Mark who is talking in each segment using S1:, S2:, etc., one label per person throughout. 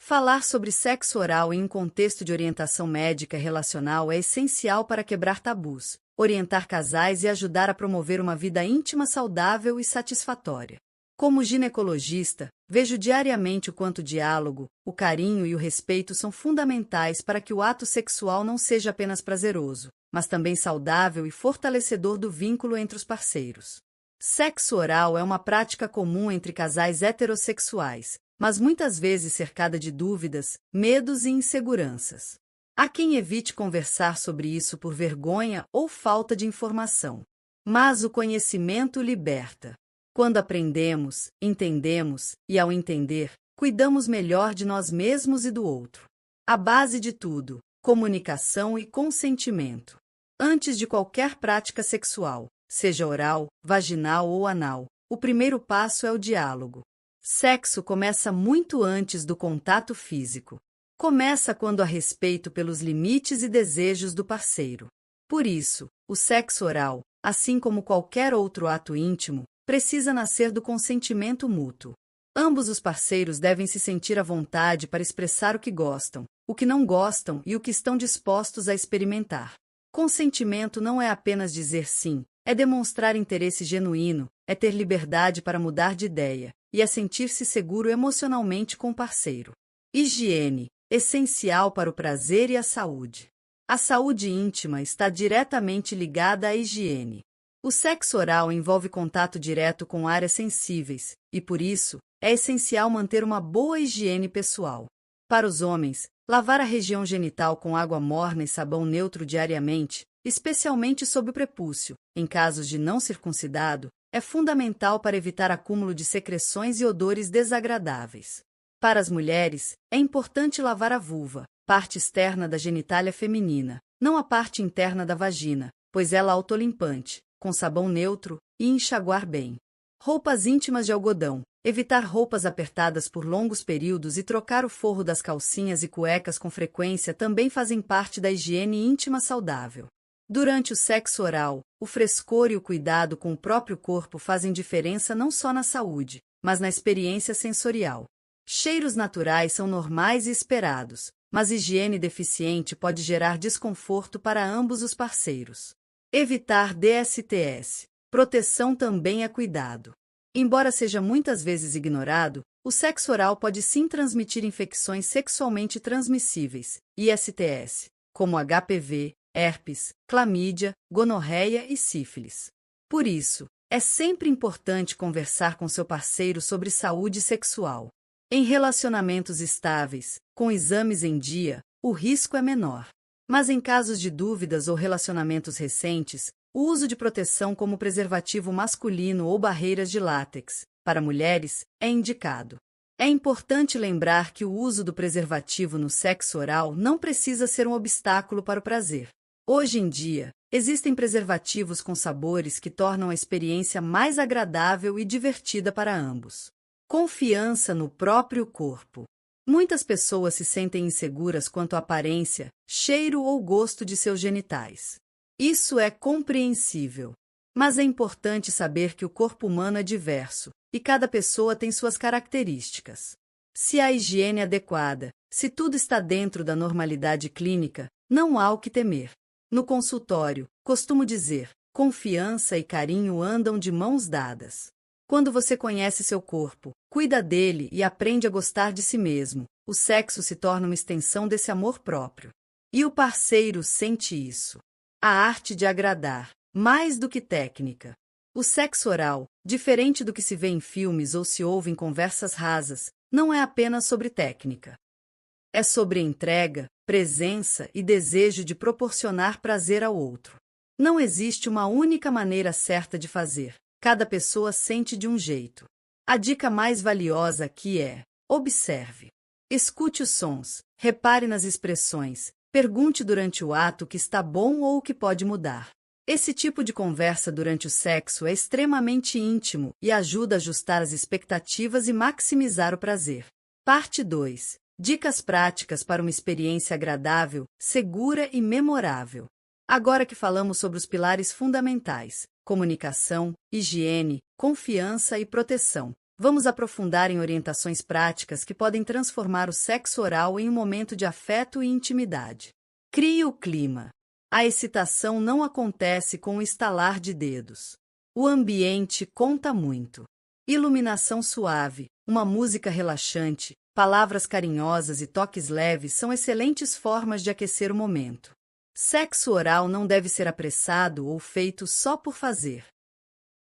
S1: Falar sobre sexo oral em um contexto de orientação médica e relacional é essencial para quebrar tabus, orientar casais e ajudar a promover uma vida íntima saudável e satisfatória. Como ginecologista, vejo diariamente o quanto o diálogo, o carinho e o respeito são fundamentais para que o ato sexual não seja apenas prazeroso, mas também saudável e fortalecedor do vínculo entre os parceiros. Sexo oral é uma prática comum entre casais heterossexuais, mas muitas vezes cercada de dúvidas, medos e inseguranças. Há quem evite conversar sobre isso por vergonha ou falta de informação. Mas o conhecimento liberta. Quando aprendemos, entendemos e, ao entender, cuidamos melhor de nós mesmos e do outro. A base de tudo: comunicação e consentimento. Antes de qualquer prática sexual, seja oral, vaginal ou anal, o primeiro passo é o diálogo. Sexo começa muito antes do contato físico. Começa quando há respeito pelos limites e desejos do parceiro. Por isso, o sexo oral, assim como qualquer outro ato íntimo, precisa nascer do consentimento mútuo. Ambos os parceiros devem se sentir à vontade para expressar o que gostam, o que não gostam e o que estão dispostos a experimentar. Consentimento não é apenas dizer sim, é demonstrar interesse genuíno, é ter liberdade para mudar de ideia, e é sentir-se seguro emocionalmente com o parceiro. Higiene, essencial para o prazer e a saúde. A saúde íntima está diretamente ligada à higiene. O sexo oral envolve contato direto com áreas sensíveis, e por isso, é essencial manter uma boa higiene pessoal. Para os homens, lavar a região genital com água morna e sabão neutro diariamente, especialmente sob o prepúcio, em casos de não circuncidado, é fundamental para evitar acúmulo de secreções e odores desagradáveis. Para as mulheres, é importante lavar a vulva, parte externa da genitália feminina, não a parte interna da vagina, pois ela é autolimpante, com sabão neutro, e enxaguar bem. Roupas íntimas de algodão. Evitar roupas apertadas por longos períodos e trocar o forro das calcinhas e cuecas com frequência também fazem parte da higiene íntima saudável. Durante o sexo oral, o frescor e o cuidado com o próprio corpo fazem diferença não só na saúde, mas na experiência sensorial. Cheiros naturais são normais e esperados, mas higiene deficiente pode gerar desconforto para ambos os parceiros. Evitar DSTs. Proteção também é cuidado. Embora seja muitas vezes ignorado, o sexo oral pode sim transmitir infecções sexualmente transmissíveis, ISTs, como HPV, herpes, clamídia, gonorreia e sífilis. Por isso, é sempre importante conversar com seu parceiro sobre saúde sexual. Em relacionamentos estáveis, com exames em dia, o risco é menor. Mas em casos de dúvidas ou relacionamentos recentes, o uso de proteção como preservativo masculino ou barreiras de látex, para mulheres, é indicado. É importante lembrar que o uso do preservativo no sexo oral não precisa ser um obstáculo para o prazer. Hoje em dia, existem preservativos com sabores que tornam a experiência mais agradável e divertida para ambos. Confiança no próprio corpo. Muitas pessoas se sentem inseguras quanto à aparência, cheiro ou gosto de seus genitais. Isso é compreensível. Mas é importante saber que o corpo humano é diverso, e cada pessoa tem suas características. Se há higiene adequada, se tudo está dentro da normalidade clínica, não há o que temer. No consultório, costumo dizer, confiança e carinho andam de mãos dadas. Quando você conhece seu corpo, cuida dele e aprende a gostar de si mesmo, o sexo se torna uma extensão desse amor próprio. E o parceiro sente isso. A arte de agradar, mais do que técnica. O sexo oral, diferente do que se vê em filmes ou se ouve em conversas rasas, não é apenas sobre técnica. É sobre entrega, presença e desejo de proporcionar prazer ao outro. Não existe uma única maneira certa de fazer. Cada pessoa sente de um jeito. A dica mais valiosa aqui é: observe. Escute os sons, repare nas expressões, pergunte durante o ato o que está bom ou o que pode mudar. Esse tipo de conversa durante o sexo é extremamente íntimo e ajuda a ajustar as expectativas e maximizar o prazer. Parte 2. Dicas práticas para uma experiência agradável, segura e memorável. Agora que falamos sobre os pilares fundamentais, comunicação, higiene, confiança e proteção, vamos aprofundar em orientações práticas que podem transformar o sexo oral em um momento de afeto e intimidade. Crie o clima. A excitação não acontece com o estalar de dedos. O ambiente conta muito. Iluminação suave, uma música relaxante, palavras carinhosas e toques leves são excelentes formas de aquecer o momento. Sexo oral não deve ser apressado ou feito só por fazer.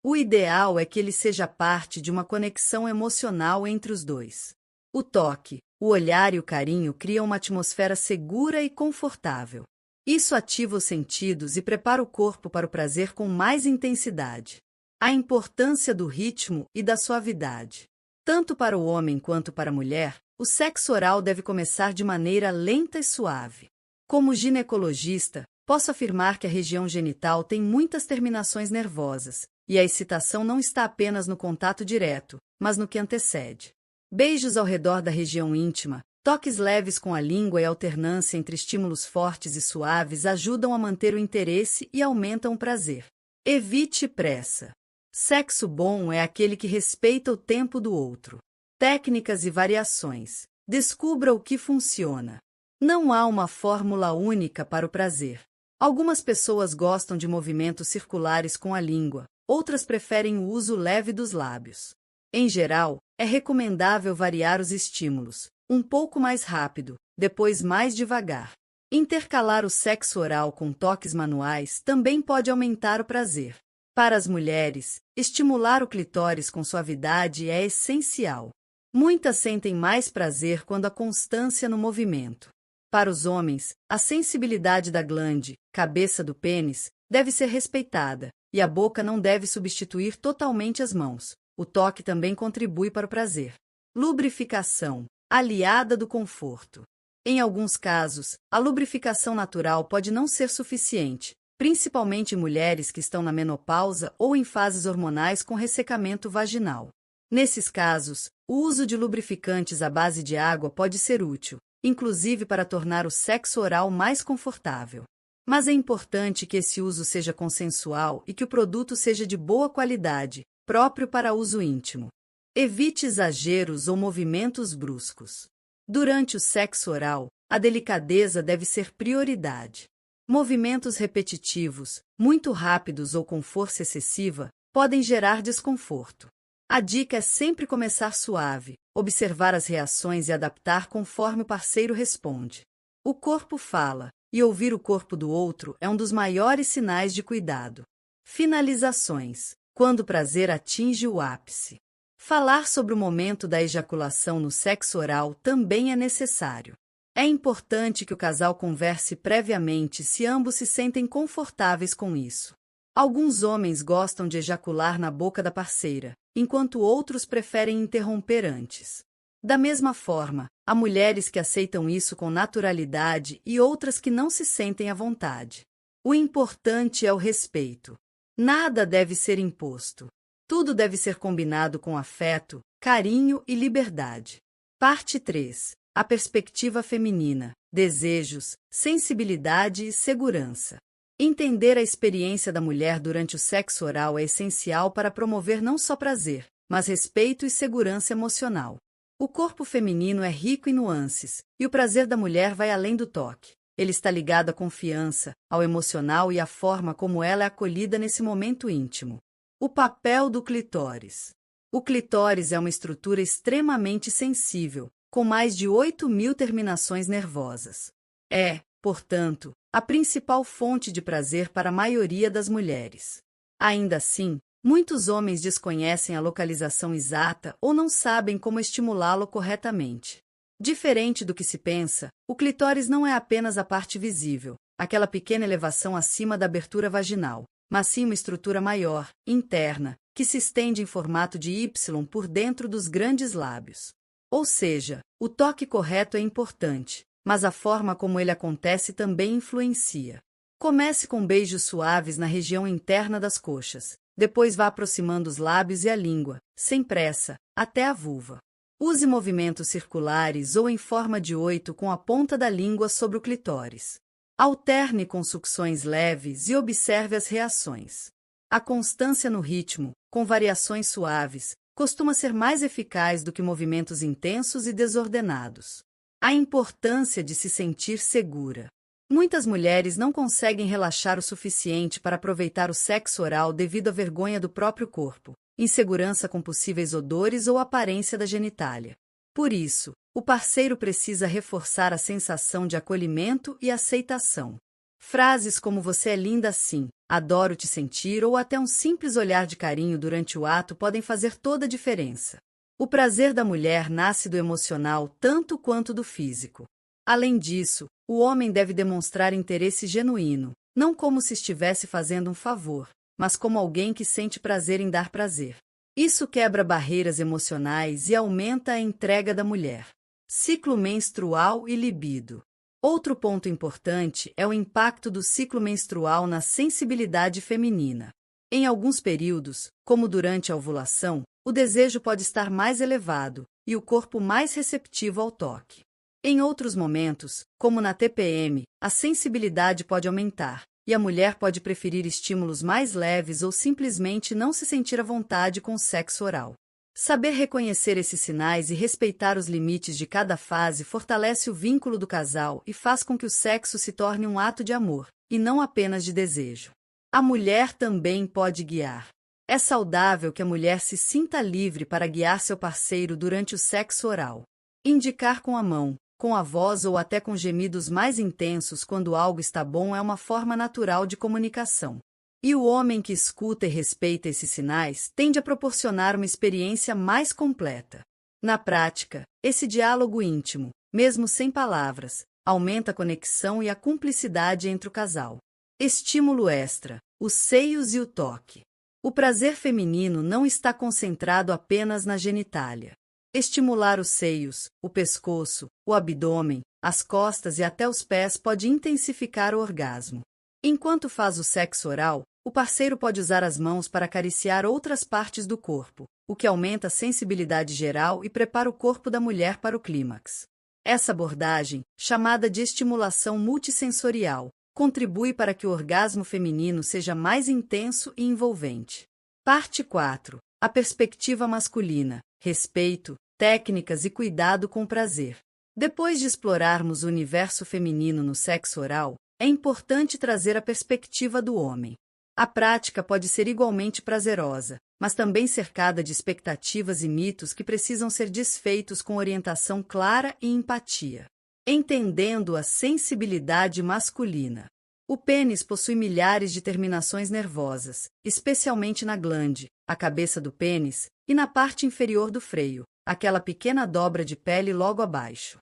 S1: O ideal é que ele seja parte de uma conexão emocional entre os dois. O toque, o olhar e o carinho criam uma atmosfera segura e confortável. Isso ativa os sentidos e prepara o corpo para o prazer com mais intensidade. A importância do ritmo e da suavidade. Tanto para o homem quanto para a mulher, o sexo oral deve começar de maneira lenta e suave. Como ginecologista, posso afirmar que a região genital tem muitas terminações nervosas, e a excitação não está apenas no contato direto, mas no que antecede. Beijos ao redor da região íntima, toques leves com a língua e alternância entre estímulos fortes e suaves ajudam a manter o interesse e aumentam o prazer. Evite pressa. Sexo bom é aquele que respeita o tempo do outro. Técnicas e variações. Descubra o que funciona. Não há uma fórmula única para o prazer. Algumas pessoas gostam de movimentos circulares com a língua, outras preferem o uso leve dos lábios. Em geral, é recomendável variar os estímulos, um pouco mais rápido, depois mais devagar. Intercalar o sexo oral com toques manuais também pode aumentar o prazer. Para as mulheres, estimular o clitóris com suavidade é essencial. Muitas sentem mais prazer quando há constância no movimento. Para os homens, a sensibilidade da glande, cabeça do pênis, deve ser respeitada, e a boca não deve substituir totalmente as mãos. O toque também contribui para o prazer. Lubrificação, aliada do conforto. Em alguns casos, a lubrificação natural pode não ser suficiente, principalmente em mulheres que estão na menopausa ou em fases hormonais com ressecamento vaginal. Nesses casos, o uso de lubrificantes à base de água pode ser útil, inclusive para tornar o sexo oral mais confortável. Mas é importante que esse uso seja consensual e que o produto seja de boa qualidade, próprio para uso íntimo. Evite exageros ou movimentos bruscos. Durante o sexo oral, a delicadeza deve ser prioridade. Movimentos repetitivos, muito rápidos ou com força excessiva, podem gerar desconforto. A dica é sempre começar suave, observar as reações e adaptar conforme o parceiro responde. O corpo fala, e ouvir o corpo do outro é um dos maiores sinais de cuidado. Finalizações. Quando o prazer atinge o ápice. Falar sobre o momento da ejaculação no sexo oral também é necessário. É importante que o casal converse previamente se ambos se sentem confortáveis com isso. Alguns homens gostam de ejacular na boca da parceira, enquanto outros preferem interromper antes. Da mesma forma, há mulheres que aceitam isso com naturalidade e outras que não se sentem à vontade. O importante é o respeito. Nada deve ser imposto. Tudo deve ser combinado com afeto, carinho e liberdade. Parte 3. A perspectiva feminina, desejos, sensibilidade e segurança. Entender a experiência da mulher durante o sexo oral é essencial para promover não só prazer, mas respeito e segurança emocional. O corpo feminino é rico em nuances, e o prazer da mulher vai além do toque. Ele está ligado à confiança, ao emocional e à forma como ela é acolhida nesse momento íntimo. O papel do clitóris. O clitóris é uma estrutura extremamente sensível, com mais de 8.000 terminações nervosas. É, portanto, a principal fonte de prazer para a maioria das mulheres. Ainda assim, muitos homens desconhecem a localização exata ou não sabem como estimulá-lo corretamente. Diferente do que se pensa, o clitóris não é apenas a parte visível, aquela pequena elevação acima da abertura vaginal, mas sim uma estrutura maior, interna, que se estende em formato de Y por dentro dos grandes lábios. Ou seja, o toque correto é importante, mas a forma como ele acontece também influencia. Comece com beijos suaves na região interna das coxas, depois vá aproximando os lábios e a língua, sem pressa, até a vulva. Use movimentos circulares ou em forma de 8 com a ponta da língua sobre o clitóris. Alterne com sucções leves e observe as reações. A constância no ritmo, com variações suaves, costuma ser mais eficaz do que movimentos intensos e desordenados. A importância de se sentir segura. Muitas mulheres não conseguem relaxar o suficiente para aproveitar o sexo oral devido à vergonha do próprio corpo, insegurança com possíveis odores ou aparência da genitália. Por isso, o parceiro precisa reforçar a sensação de acolhimento e aceitação. Frases como "você é linda assim", "adoro te sentir" ou até um simples olhar de carinho durante o ato podem fazer toda a diferença. O prazer da mulher nasce do emocional tanto quanto do físico. Além disso, o homem deve demonstrar interesse genuíno, não como se estivesse fazendo um favor, mas como alguém que sente prazer em dar prazer. Isso quebra barreiras emocionais e aumenta a entrega da mulher. Ciclo menstrual e libido. Outro ponto importante é o impacto do ciclo menstrual na sensibilidade feminina. Em alguns períodos, como durante a ovulação, o desejo pode estar mais elevado e o corpo mais receptivo ao toque. Em outros momentos, como na TPM, a sensibilidade pode aumentar, e a mulher pode preferir estímulos mais leves ou simplesmente não se sentir à vontade com o sexo oral. Saber reconhecer esses sinais e respeitar os limites de cada fase fortalece o vínculo do casal e faz com que o sexo se torne um ato de amor, e não apenas de desejo. A mulher também pode guiar. É saudável que a mulher se sinta livre para guiar seu parceiro durante o sexo oral. Indicar com a mão, com a voz ou até com gemidos mais intensos quando algo está bom é uma forma natural de comunicação. E o homem que escuta e respeita esses sinais tende a proporcionar uma experiência mais completa. Na prática, esse diálogo íntimo, mesmo sem palavras, aumenta a conexão e a cumplicidade entre o casal. Estímulo extra: os seios e o toque. O prazer feminino não está concentrado apenas na genitália. Estimular os seios, o pescoço, o abdômen, as costas e até os pés pode intensificar o orgasmo. Enquanto faz o sexo oral, o parceiro pode usar as mãos para acariciar outras partes do corpo, o que aumenta a sensibilidade geral e prepara o corpo da mulher para o clímax. Essa abordagem, chamada de estimulação multissensorial, contribui para que o orgasmo feminino seja mais intenso e envolvente. Parte 4. A perspectiva masculina: respeito, técnicas e cuidado com o prazer. Depois de explorarmos o universo feminino no sexo oral, é importante trazer a perspectiva do homem. A prática pode ser igualmente prazerosa, mas também cercada de expectativas e mitos que precisam ser desfeitos com orientação clara e empatia. Entendendo a sensibilidade masculina. O pênis possui milhares de terminações nervosas, especialmente na glande, a cabeça do pênis, e na parte inferior do freio, aquela pequena dobra de pele logo abaixo.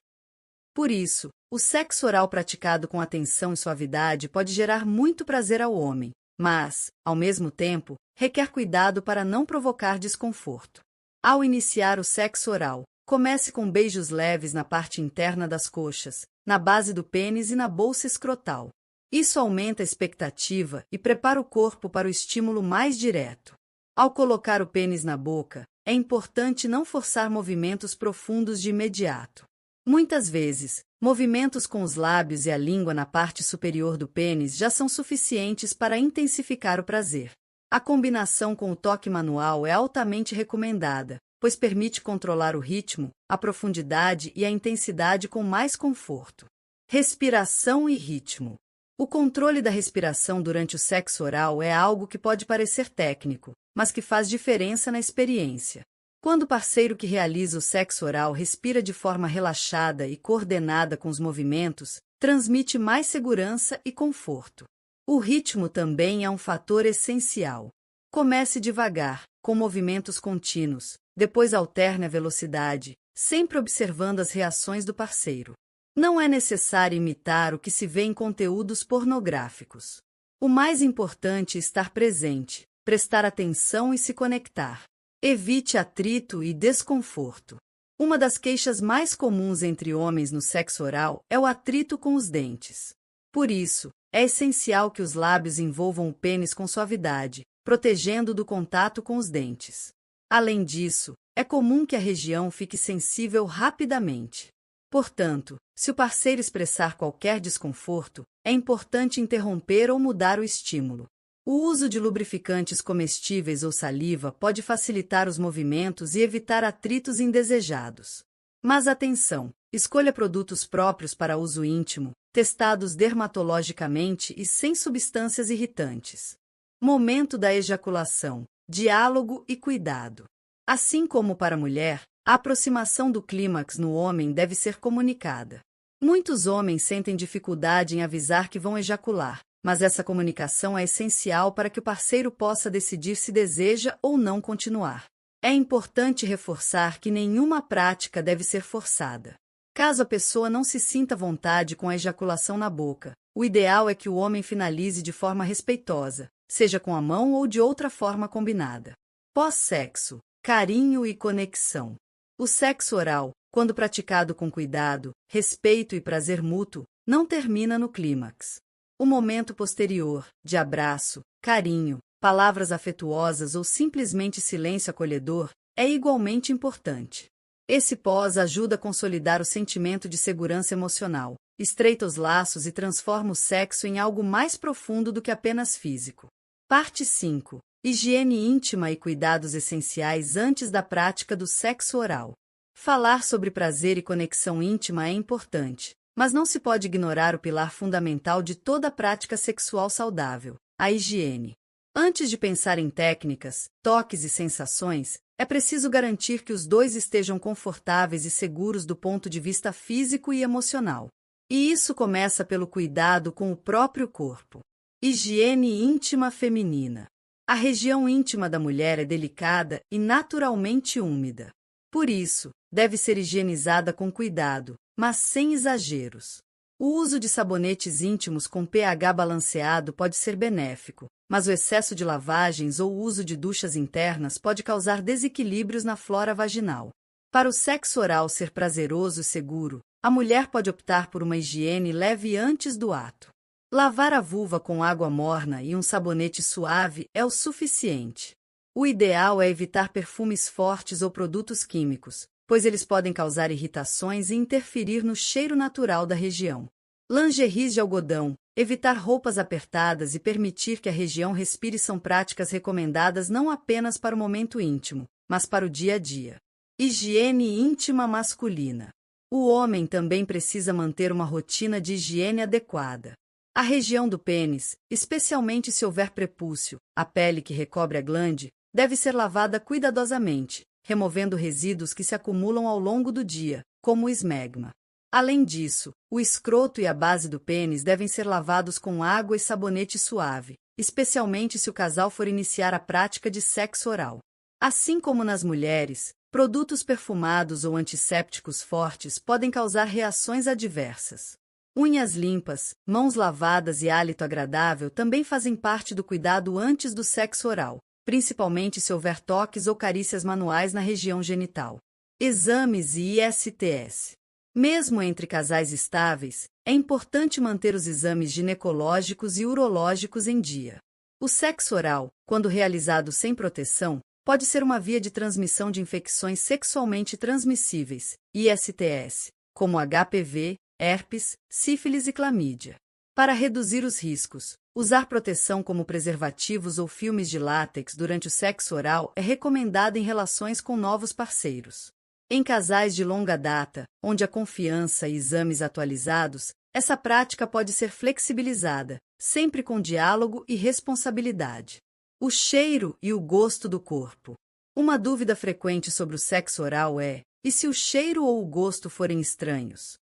S1: Por isso, o sexo oral praticado com atenção e suavidade pode gerar muito prazer ao homem, mas, ao mesmo tempo, requer cuidado para não provocar desconforto. Ao iniciar o sexo oral, comece com beijos leves na parte interna das coxas, na base do pênis e na bolsa escrotal. Isso aumenta a expectativa e prepara o corpo para o estímulo mais direto. Ao colocar o pênis na boca, é importante não forçar movimentos profundos de imediato. Muitas vezes, movimentos com os lábios e a língua na parte superior do pênis já são suficientes para intensificar o prazer. A combinação com o toque manual é altamente recomendada, pois permite controlar o ritmo, a profundidade e a intensidade com mais conforto. Respiração e ritmo. O controle da respiração durante o sexo oral é algo que pode parecer técnico, mas que faz diferença na experiência. Quando o parceiro que realiza o sexo oral respira de forma relaxada e coordenada com os movimentos, transmite mais segurança e conforto. O ritmo também é um fator essencial. Comece devagar, com movimentos contínuos, depois alterne a velocidade, sempre observando as reações do parceiro. Não é necessário imitar o que se vê em conteúdos pornográficos. O mais importante é estar presente, prestar atenção e se conectar. Evite atrito e desconforto. Uma das queixas mais comuns entre homens no sexo oral é o atrito com os dentes. Por isso, é essencial que os lábios envolvam o pênis com suavidade, protegendo do contato com os dentes. Além disso, é comum que a região fique sensível rapidamente. Portanto, se o parceiro expressar qualquer desconforto, é importante interromper ou mudar o estímulo. O uso de lubrificantes comestíveis ou saliva pode facilitar os movimentos e evitar atritos indesejados. Mas atenção! Escolha produtos próprios para uso íntimo, testados dermatologicamente e sem substâncias irritantes. Momento da ejaculação: diálogo e cuidado. Assim como para a mulher, a aproximação do clímax no homem deve ser comunicada. Muitos homens sentem dificuldade em avisar que vão ejacular, mas essa comunicação é essencial para que o parceiro possa decidir se deseja ou não continuar. É importante reforçar que nenhuma prática deve ser forçada. Caso a pessoa não se sinta à vontade com a ejaculação na boca, o ideal é que o homem finalize de forma respeitosa, seja com a mão ou de outra forma combinada. Pós-sexo: carinho e conexão. O sexo oral, quando praticado com cuidado, respeito e prazer mútuo, não termina no clímax. O momento posterior, de abraço, carinho, palavras afetuosas ou simplesmente silêncio acolhedor, é igualmente importante. Esse pós ajuda a consolidar o sentimento de segurança emocional, estreita os laços e transforma o sexo em algo mais profundo do que apenas físico. Parte 5. Higiene íntima e cuidados essenciais antes da prática do sexo oral. Falar sobre prazer e conexão íntima é importante, mas não se pode ignorar o pilar fundamental de toda prática sexual saudável: a higiene. Antes de pensar em técnicas, toques e sensações, é preciso garantir que os dois estejam confortáveis e seguros do ponto de vista físico e emocional. E isso começa pelo cuidado com o próprio corpo. Higiene íntima feminina. A região íntima da mulher é delicada e naturalmente úmida. Por isso, deve ser higienizada com cuidado, mas sem exageros. O uso de sabonetes íntimos com pH balanceado pode ser benéfico, mas o excesso de lavagens ou o uso de duchas internas pode causar desequilíbrios na flora vaginal. Para o sexo oral ser prazeroso e seguro, a mulher pode optar por uma higiene leve antes do ato. Lavar a vulva com água morna e um sabonete suave é o suficiente. O ideal é evitar perfumes fortes ou produtos químicos, pois eles podem causar irritações e interferir no cheiro natural da região. Lingeries de algodão, evitar roupas apertadas e permitir que a região respire são práticas recomendadas não apenas para o momento íntimo, mas para o dia a dia. Higiene íntima masculina. O homem também precisa manter uma rotina de higiene adequada. A região do pênis, especialmente se houver prepúcio, a pele que recobre a glande, deve ser lavada cuidadosamente, removendo resíduos que se acumulam ao longo do dia, como o esmegma. Além disso, o escroto e a base do pênis devem ser lavados com água e sabonete suave, especialmente se o casal for iniciar a prática de sexo oral. Assim como nas mulheres, produtos perfumados ou antissépticos fortes podem causar reações adversas. Unhas limpas, mãos lavadas e hálito agradável também fazem parte do cuidado antes do sexo oral, principalmente se houver toques ou carícias manuais na região genital. Exames e ISTs. Mesmo entre casais estáveis, é importante manter os exames ginecológicos e urológicos em dia. O sexo oral, quando realizado sem proteção, pode ser uma via de transmissão de infecções sexualmente transmissíveis, ISTs, como HPV, herpes, sífilis e clamídia. Para reduzir os riscos, usar proteção como preservativos ou filmes de látex durante o sexo oral é recomendado em relações com novos parceiros. Em casais de longa data, onde há confiança e exames atualizados, essa prática pode ser flexibilizada, sempre com diálogo e responsabilidade. O cheiro e o gosto do corpo. Uma dúvida frequente sobre o sexo oral é: e se o cheiro ou o gosto forem estranhos?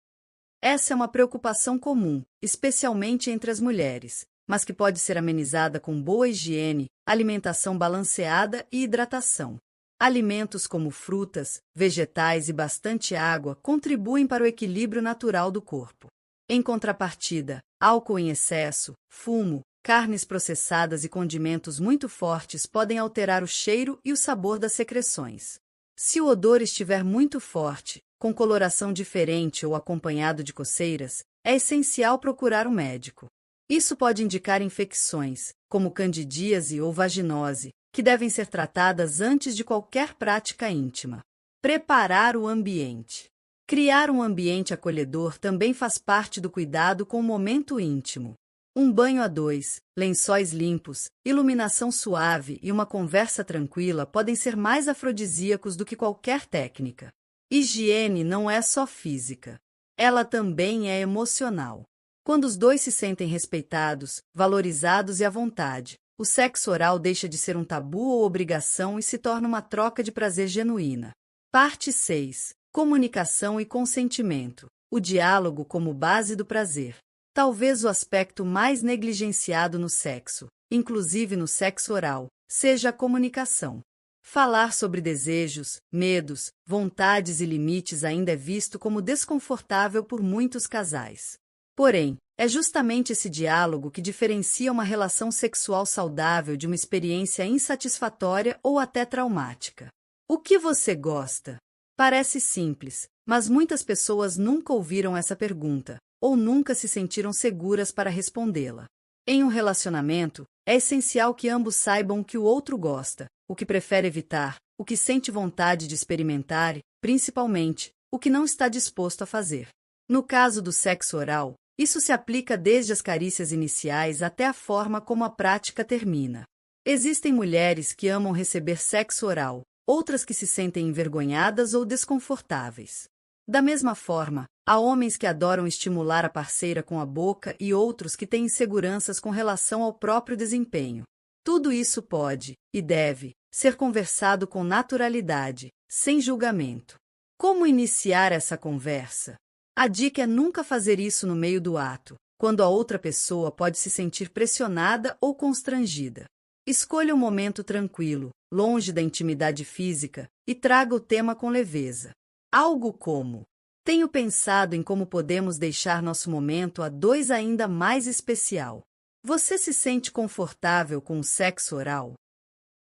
S1: Essa é uma preocupação comum, especialmente entre as mulheres, mas que pode ser amenizada com boa higiene, alimentação balanceada e hidratação. Alimentos como frutas, vegetais e bastante água contribuem para o equilíbrio natural do corpo. Em contrapartida, álcool em excesso, fumo, carnes processadas e condimentos muito fortes podem alterar o cheiro e o sabor das secreções. Se o odor estiver muito forte, com coloração diferente ou acompanhado de coceiras, é essencial procurar um médico. Isso pode indicar infecções, como candidíase ou vaginose, que devem ser tratadas antes de qualquer prática íntima. Preparar o ambiente. Criar um ambiente acolhedor também faz parte do cuidado com o momento íntimo. Um banho a dois, lençóis limpos, iluminação suave e uma conversa tranquila podem ser mais afrodisíacos do que qualquer técnica. Higiene não é só física. Ela também é emocional. Quando os dois se sentem respeitados, valorizados e à vontade, o sexo oral deixa de ser um tabu ou obrigação e se torna uma troca de prazer genuína. Parte 6. Comunicação e consentimento. O diálogo como base do prazer. Talvez o aspecto mais negligenciado no sexo, inclusive no sexo oral, seja a comunicação. Falar sobre desejos, medos, vontades e limites ainda é visto como desconfortável por muitos casais. Porém, é justamente esse diálogo que diferencia uma relação sexual saudável de uma experiência insatisfatória ou até traumática. O que você gosta? Parece simples, mas muitas pessoas nunca ouviram essa pergunta, ou nunca se sentiram seguras para respondê-la. Em um relacionamento, é essencial que ambos saibam o que o outro gosta, o que prefere evitar, o que sente vontade de experimentar e, principalmente, o que não está disposto a fazer. No caso do sexo oral, isso se aplica desde as carícias iniciais até a forma como a prática termina. Existem mulheres que amam receber sexo oral, outras que se sentem envergonhadas ou desconfortáveis. Da mesma forma, há homens que adoram estimular a parceira com a boca e outros que têm inseguranças com relação ao próprio desempenho. Tudo isso pode, e deve, ser conversado com naturalidade, sem julgamento. Como iniciar essa conversa? A dica é nunca fazer isso no meio do ato, quando a outra pessoa pode se sentir pressionada ou constrangida. Escolha um momento tranquilo, longe da intimidade física, e traga o tema com leveza. Algo como: tenho pensado em como podemos deixar nosso momento a dois ainda mais especial. Você se sente confortável com o sexo oral?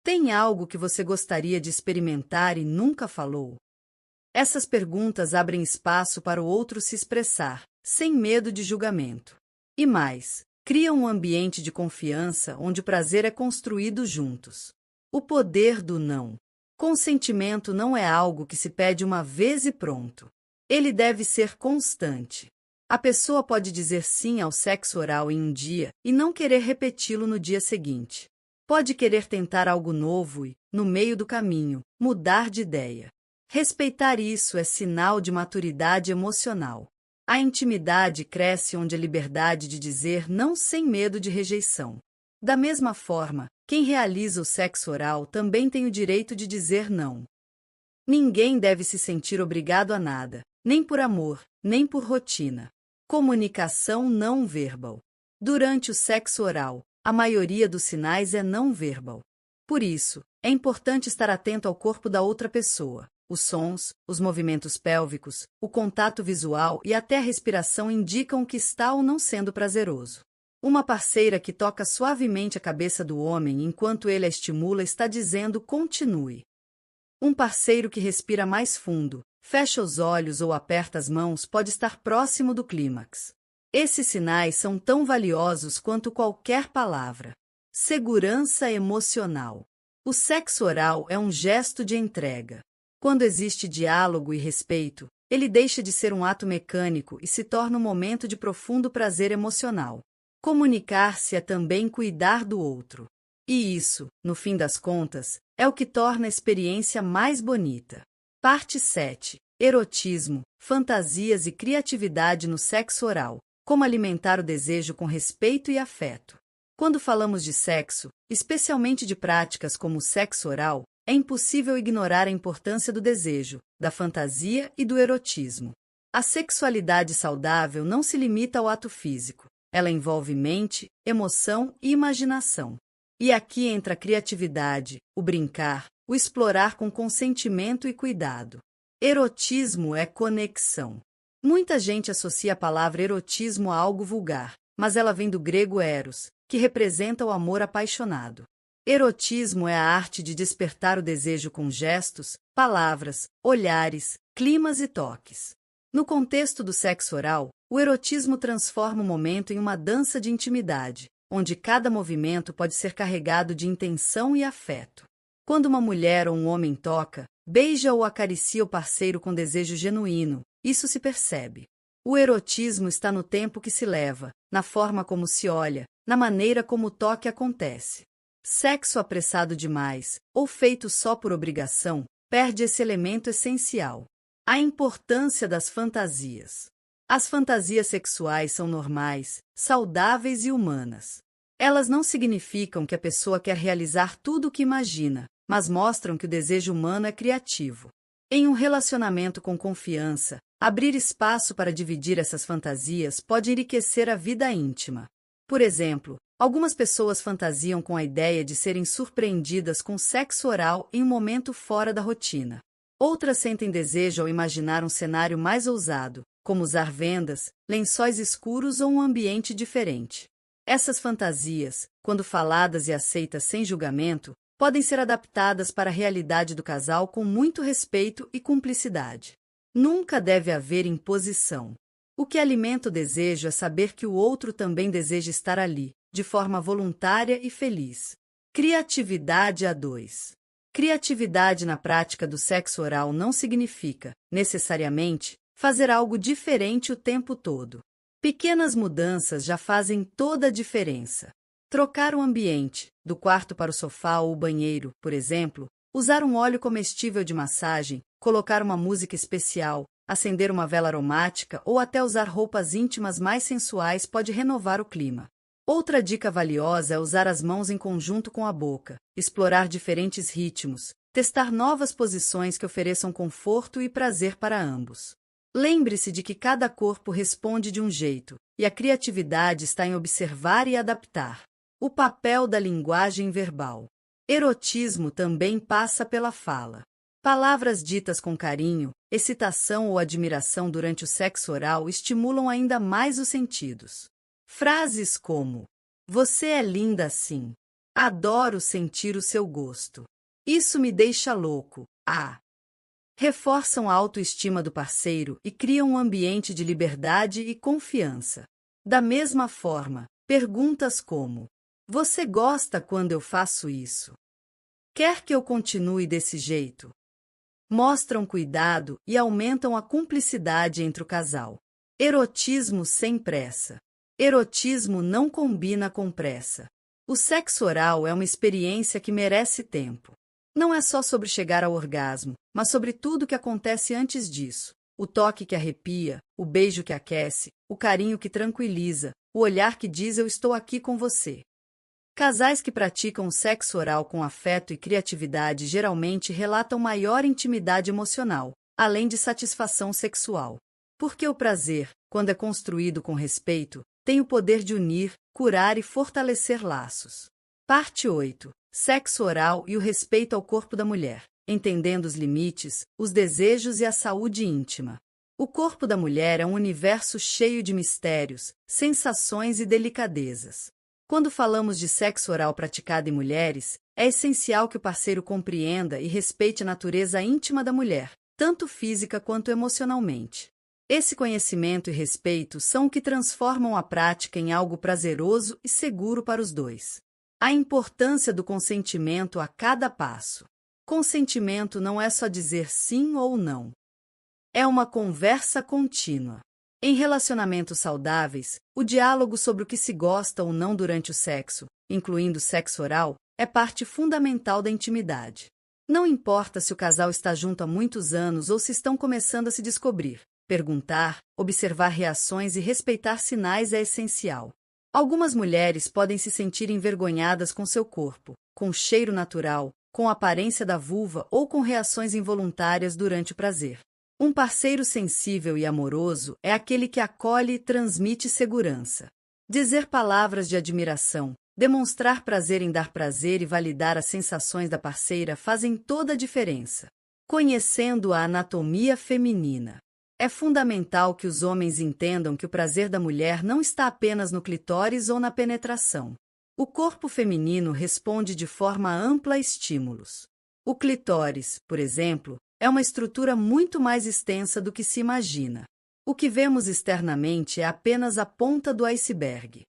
S1: Tem algo que você gostaria de experimentar e nunca falou? Essas perguntas abrem espaço para o outro se expressar, sem medo de julgamento. E mais, criam um ambiente de confiança onde o prazer é construído juntos. O poder do não. Consentimento não é algo que se pede uma vez e pronto. Ele deve ser constante. A pessoa pode dizer sim ao sexo oral em um dia e não querer repeti-lo no dia seguinte. Pode querer tentar algo novo e, no meio do caminho, mudar de ideia. Respeitar isso é sinal de maturidade emocional. A intimidade cresce onde a liberdade de dizer não sem medo de rejeição. Da mesma forma, quem realiza o sexo oral também tem o direito de dizer não. Ninguém deve se sentir obrigado a nada, nem por amor, nem por rotina. Comunicação não verbal. Durante o sexo oral, a maioria dos sinais é não verbal. Por isso, é importante estar atento ao corpo da outra pessoa. Os sons, os movimentos pélvicos, o contato visual e até a respiração indicam que está ou não sendo prazeroso. Uma parceira que toca suavemente a cabeça do homem enquanto ele a estimula está dizendo continue. Um parceiro que respira mais fundo, fecha os olhos ou aperta as mãos pode estar próximo do clímax. Esses sinais são tão valiosos quanto qualquer palavra. Segurança emocional. O sexo oral é um gesto de entrega. Quando existe diálogo e respeito, ele deixa de ser um ato mecânico e se torna um momento de profundo prazer emocional. Comunicar-se é também cuidar do outro. E isso, no fim das contas, é o que torna a experiência mais bonita. Parte 7. Erotismo, fantasias e criatividade no sexo oral. Como alimentar o desejo com respeito e afeto. Quando falamos de sexo, especialmente de práticas como o sexo oral, é impossível ignorar a importância do desejo, da fantasia e do erotismo. A sexualidade saudável não se limita ao ato físico. Ela envolve mente, emoção e imaginação. E aqui entra a criatividade, o brincar, o explorar com consentimento e cuidado. Erotismo é conexão. Muita gente associa a palavra erotismo a algo vulgar, mas ela vem do grego eros, que representa o amor apaixonado. Erotismo é a arte de despertar o desejo com gestos, palavras, olhares, climas e toques. No contexto do sexo oral, o erotismo transforma o momento em uma dança de intimidade, onde cada movimento pode ser carregado de intenção e afeto. Quando uma mulher ou um homem toca, beija ou acaricia o parceiro com desejo genuíno, isso se percebe. O erotismo está no tempo que se leva, na forma como se olha, na maneira como o toque acontece. Sexo apressado demais, ou feito só por obrigação, perde esse elemento essencial. A importância das fantasias. As fantasias sexuais são normais, saudáveis e humanas. Elas não significam que a pessoa quer realizar tudo o que imagina, mas mostram que o desejo humano é criativo. Em um relacionamento com confiança, abrir espaço para dividir essas fantasias pode enriquecer a vida íntima. Por exemplo, algumas pessoas fantasiam com a ideia de serem surpreendidas com sexo oral em um momento fora da rotina. Outras sentem desejo ao imaginar um cenário mais ousado, como usar vendas, lençóis escuros ou um ambiente diferente. Essas fantasias, quando faladas e aceitas sem julgamento, podem ser adaptadas para a realidade do casal com muito respeito e cumplicidade. Nunca deve haver imposição. O que alimenta o desejo é saber que o outro também deseja estar ali, de forma voluntária e feliz. Criatividade a dois. Criatividade na prática do sexo oral não significa, necessariamente, fazer algo diferente o tempo todo. Pequenas mudanças já fazem toda a diferença. Trocar o ambiente, do quarto para o sofá ou o banheiro, por exemplo, usar um óleo comestível de massagem, colocar uma música especial, acender uma vela aromática ou até usar roupas íntimas mais sensuais pode renovar o clima. Outra dica valiosa é usar as mãos em conjunto com a boca, explorar diferentes ritmos, testar novas posições que ofereçam conforto e prazer para ambos. Lembre-se de que cada corpo responde de um jeito, e a criatividade está em observar e adaptar. O papel da linguagem verbal. Erotismo também passa pela fala. Palavras ditas com carinho, excitação ou admiração durante o sexo oral estimulam ainda mais os sentidos. Frases como: "Você é linda assim. Adoro sentir o seu gosto. Isso me deixa louco. Ah!" reforçam a autoestima do parceiro e criam um ambiente de liberdade e confiança. Da mesma forma, perguntas como: "Você gosta quando eu faço isso? Quer que eu continue desse jeito?" mostram cuidado e aumentam a cumplicidade entre o casal. Erotismo sem pressa. Erotismo não combina com pressa. O sexo oral é uma experiência que merece tempo. Não é só sobre chegar ao orgasmo, mas sobre tudo o que acontece antes disso. O toque que arrepia, o beijo que aquece, o carinho que tranquiliza, o olhar que diz "eu estou aqui com você". Casais que praticam o sexo oral com afeto e criatividade geralmente relatam maior intimidade emocional, além de satisfação sexual. Porque o prazer, quando é construído com respeito, tem o poder de unir, curar e fortalecer laços. Parte 8. Sexo oral e o respeito ao corpo da mulher, entendendo os limites, os desejos e a saúde íntima. O corpo da mulher é um universo cheio de mistérios, sensações e delicadezas. Quando falamos de sexo oral praticado em mulheres, é essencial que o parceiro compreenda e respeite a natureza íntima da mulher, tanto física quanto emocionalmente. Esse conhecimento e respeito são o que transformam a prática em algo prazeroso e seguro para os dois. A importância do consentimento a cada passo. Consentimento não é só dizer sim ou não. É uma conversa contínua. Em relacionamentos saudáveis, o diálogo sobre o que se gosta ou não durante o sexo, incluindo sexo oral, é parte fundamental da intimidade. Não importa se o casal está junto há muitos anos ou se estão começando a se descobrir. Perguntar, observar reações e respeitar sinais é essencial. Algumas mulheres podem se sentir envergonhadas com seu corpo, com o cheiro natural, com a aparência da vulva ou com reações involuntárias durante o prazer. Um parceiro sensível e amoroso é aquele que acolhe e transmite segurança. Dizer palavras de admiração, demonstrar prazer em dar prazer e validar as sensações da parceira fazem toda a diferença. Conhecendo a anatomia feminina. É fundamental que os homens entendam que o prazer da mulher não está apenas no clitóris ou na penetração. O corpo feminino responde de forma ampla a estímulos. O clitóris, por exemplo, é uma estrutura muito mais extensa do que se imagina. O que vemos externamente é apenas a ponta do iceberg.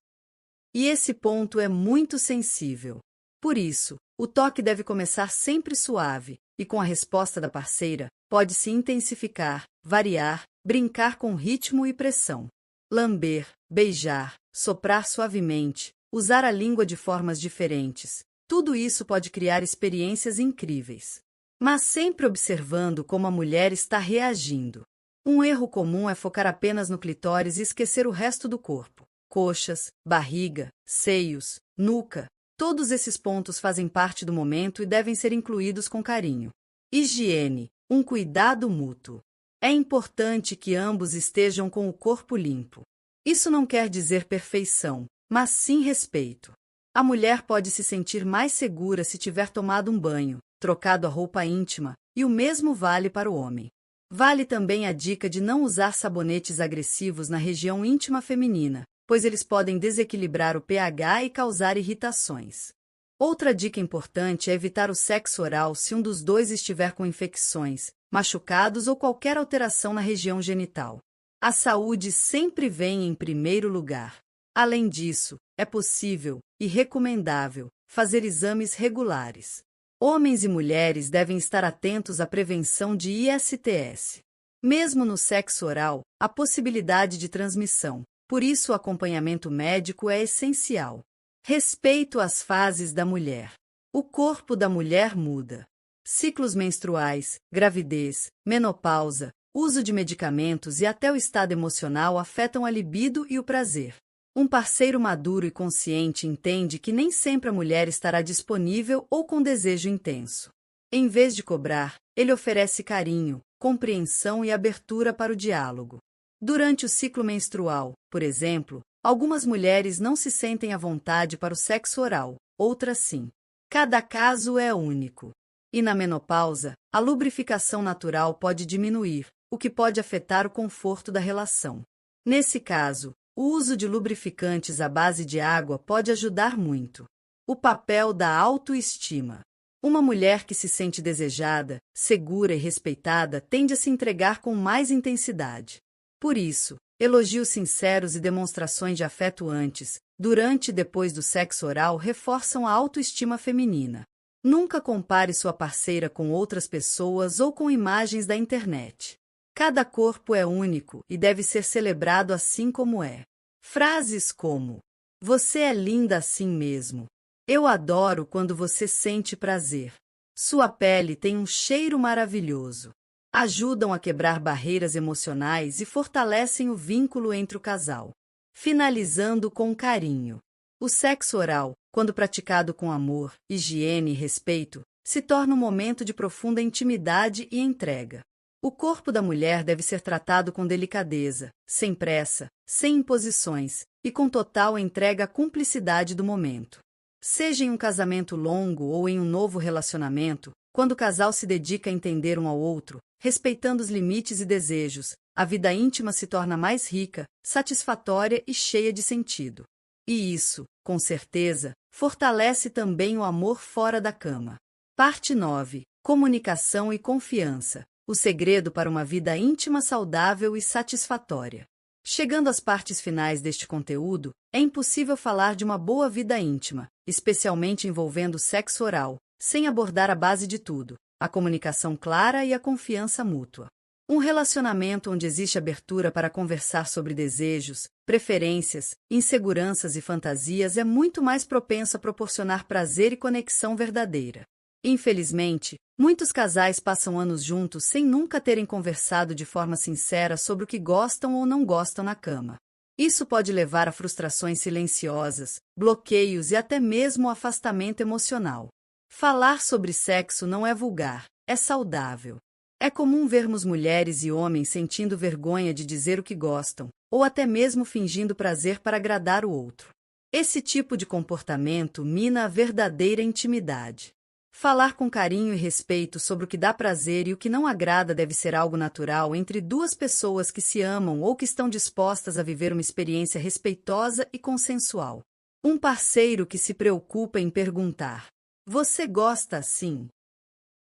S1: E esse ponto é muito sensível. Por isso, o toque deve começar sempre suave, e com a resposta da parceira, pode se intensificar, variar brincar com ritmo e pressão. Lamber, beijar, soprar suavemente, usar a língua de formas diferentes. Tudo isso pode criar experiências incríveis. Mas sempre observando como a mulher está reagindo. Um erro comum é focar apenas no clitóris e esquecer o resto do corpo. Coxas, barriga, seios, nuca. Todos esses pontos fazem parte do momento e devem ser incluídos com carinho. Higiene, um cuidado mútuo. É importante que ambos estejam com o corpo limpo. Isso não quer dizer perfeição, mas sim respeito. A mulher pode se sentir mais segura se tiver tomado um banho, trocado a roupa íntima, e o mesmo vale para o homem. Vale também a dica de não usar sabonetes agressivos na região íntima feminina, pois eles podem desequilibrar o pH e causar irritações. Outra dica importante é evitar o sexo oral se um dos dois estiver com infecções, machucados ou qualquer alteração na região genital. A saúde sempre vem em primeiro lugar. Além disso, é possível e recomendável fazer exames regulares. Homens e mulheres devem estar atentos à prevenção de ISTs. Mesmo no sexo oral, há possibilidade de transmissão, por isso o acompanhamento médico é essencial. Respeito às fases da mulher. O corpo da mulher muda. Ciclos menstruais, gravidez, menopausa, uso de medicamentos e até o estado emocional afetam a libido e o prazer. Um parceiro maduro e consciente entende que nem sempre a mulher estará disponível ou com desejo intenso. Em vez de cobrar, ele oferece carinho, compreensão e abertura para o diálogo. Durante o ciclo menstrual, por exemplo, algumas mulheres não se sentem à vontade para o sexo oral, outras sim. Cada caso é único. E na menopausa, a lubrificação natural pode diminuir, o que pode afetar o conforto da relação. Nesse caso, o uso de lubrificantes à base de água pode ajudar muito. O papel da autoestima. Uma mulher que se sente desejada, segura e respeitada tende a se entregar com mais intensidade. Por isso, elogios sinceros e demonstrações de afeto antes, durante e depois do sexo oral reforçam a autoestima feminina. Nunca compare sua parceira com outras pessoas ou com imagens da internet. Cada corpo é único e deve ser celebrado assim como é. Frases como: "Você é linda assim mesmo. Eu adoro quando você sente prazer. Sua pele tem um cheiro maravilhoso." Ajudam a quebrar barreiras emocionais e fortalecem o vínculo entre o casal. Finalizando com carinho. O sexo oral, quando praticado com amor, higiene e respeito, se torna um momento de profunda intimidade e entrega. O corpo da mulher deve ser tratado com delicadeza, sem pressa, sem imposições e com total entrega à cumplicidade do momento. Seja em um casamento longo ou em um novo relacionamento, quando o casal se dedica a entender um ao outro, respeitando os limites e desejos, a vida íntima se torna mais rica, satisfatória e cheia de sentido. E isso, com certeza, fortalece também o amor fora da cama. Parte 9. Comunicação e confiança. O segredo para uma vida íntima saudável e satisfatória. Chegando às partes finais deste conteúdo, é impossível falar de uma boa vida íntima, especialmente envolvendo sexo oral, sem abordar a base de tudo, a comunicação clara e a confiança mútua. Um relacionamento onde existe abertura para conversar sobre desejos, preferências, inseguranças e fantasias é muito mais propenso a proporcionar prazer e conexão verdadeira. Infelizmente, muitos casais passam anos juntos sem nunca terem conversado de forma sincera sobre o que gostam ou não gostam na cama. Isso pode levar a frustrações silenciosas, bloqueios e até mesmo afastamento emocional. Falar sobre sexo não é vulgar, é saudável. É comum vermos mulheres e homens sentindo vergonha de dizer o que gostam, ou até mesmo fingindo prazer para agradar o outro. Esse tipo de comportamento mina a verdadeira intimidade. Falar com carinho e respeito sobre o que dá prazer e o que não agrada deve ser algo natural entre duas pessoas que se amam ou que estão dispostas a viver uma experiência respeitosa e consensual. Um parceiro que se preocupa em perguntar: "Você gosta assim?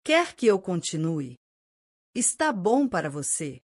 S1: Quer que eu continue? Está bom para você?"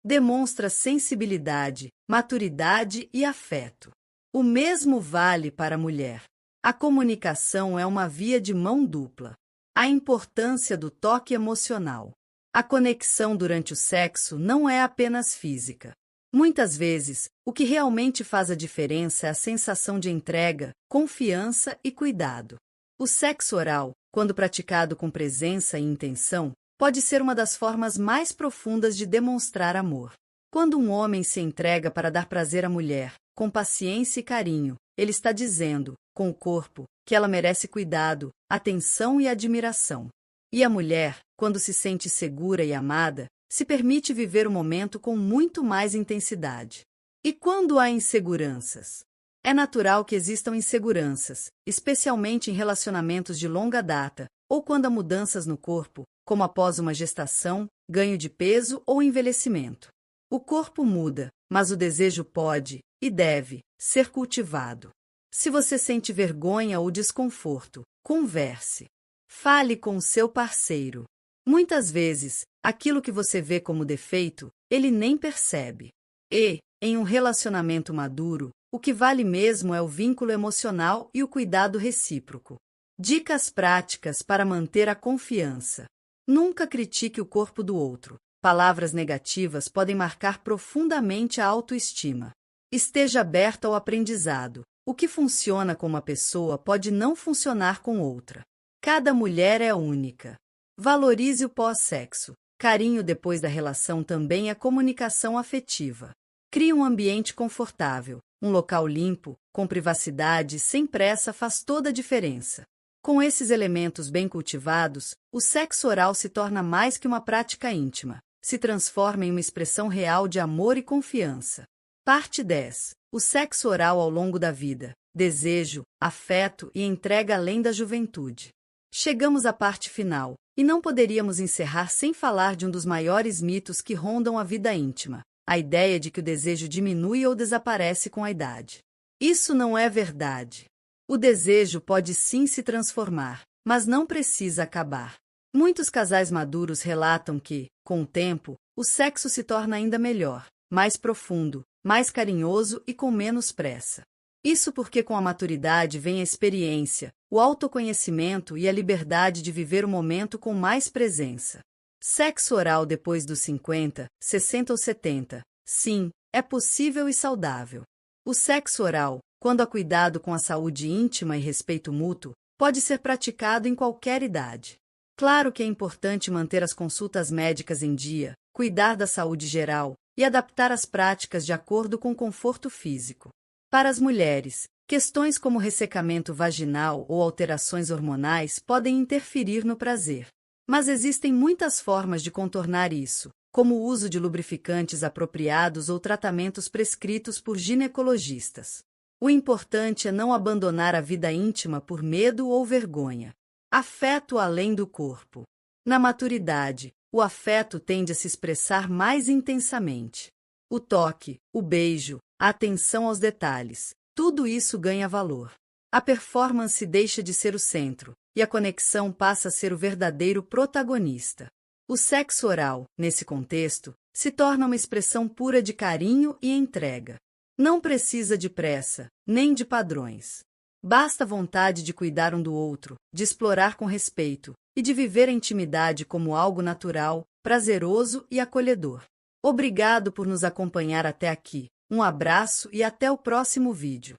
S1: Demonstra sensibilidade, maturidade e afeto. O mesmo vale para a mulher. A comunicação é uma via de mão dupla. A importância do toque emocional. A conexão durante o sexo não é apenas física. Muitas vezes, o que realmente faz a diferença é a sensação de entrega, confiança e cuidado. O sexo oral, quando praticado com presença e intenção, pode ser uma das formas mais profundas de demonstrar amor. Quando um homem se entrega para dar prazer à mulher, com paciência e carinho, ele está dizendo, com o corpo, que ela merece cuidado, atenção e admiração. E a mulher, quando se sente segura e amada, se permite viver o momento com muito mais intensidade. E quando há inseguranças? É natural que existam inseguranças, especialmente em relacionamentos de longa data, ou quando há mudanças no corpo, como após uma gestação, ganho de peso ou envelhecimento. O corpo muda, mas o desejo pode, e deve, ser cultivado. Se você sente vergonha ou desconforto, converse. Fale com seu parceiro. Muitas vezes, aquilo que você vê como defeito, ele nem percebe. E, em um relacionamento maduro, o que vale mesmo é o vínculo emocional e o cuidado recíproco. Dicas práticas para manter a confiança. Nunca critique o corpo do outro. Palavras negativas podem marcar profundamente a autoestima. Esteja aberto ao aprendizado. O que funciona com uma pessoa pode não funcionar com outra. Cada mulher é única. Valorize o pós-sexo. Carinho depois da relação também é comunicação afetiva. Crie um ambiente confortável. Um local limpo, com privacidade, sem pressa faz toda a diferença. Com esses elementos bem cultivados, o sexo oral se torna mais que uma prática íntima. Se transforma em uma expressão real de amor e confiança. Parte 10. O sexo oral ao longo da vida. Desejo, afeto e entrega além da juventude. Chegamos à parte final, e não poderíamos encerrar sem falar de um dos maiores mitos que rondam a vida íntima. A ideia de que o desejo diminui ou desaparece com a idade. Isso não é verdade. O desejo pode sim se transformar, mas não precisa acabar. Muitos casais maduros relatam que, com o tempo, o sexo se torna ainda melhor, mais profundo, mais carinhoso e com menos pressa. Isso porque com a maturidade vem a experiência, o autoconhecimento e a liberdade de viver o momento com mais presença. Sexo oral depois dos 50, 60 ou 70. Sim, é possível e saudável. O sexo oral, quando há cuidado com a saúde íntima e respeito mútuo, pode ser praticado em qualquer idade. Claro que é importante manter as consultas médicas em dia, cuidar da saúde geral e adaptar as práticas de acordo com o conforto físico. Para as mulheres, questões como ressecamento vaginal ou alterações hormonais podem interferir no prazer. Mas existem muitas formas de contornar isso, como o uso de lubrificantes apropriados ou tratamentos prescritos por ginecologistas. O importante é não abandonar a vida íntima por medo ou vergonha. Afeto além do corpo. Na maturidade, o afeto tende a se expressar mais intensamente. O toque, o beijo, a atenção aos detalhes, tudo isso ganha valor. A performance deixa de ser o centro, e a conexão passa a ser o verdadeiro protagonista. O sexo oral, nesse contexto, se torna uma expressão pura de carinho e entrega. Não precisa de pressa, nem de padrões. Basta a vontade de cuidar um do outro, de explorar com respeito, e de viver a intimidade como algo natural, prazeroso e acolhedor. Obrigado por nos acompanhar até aqui. Um abraço e até o próximo vídeo.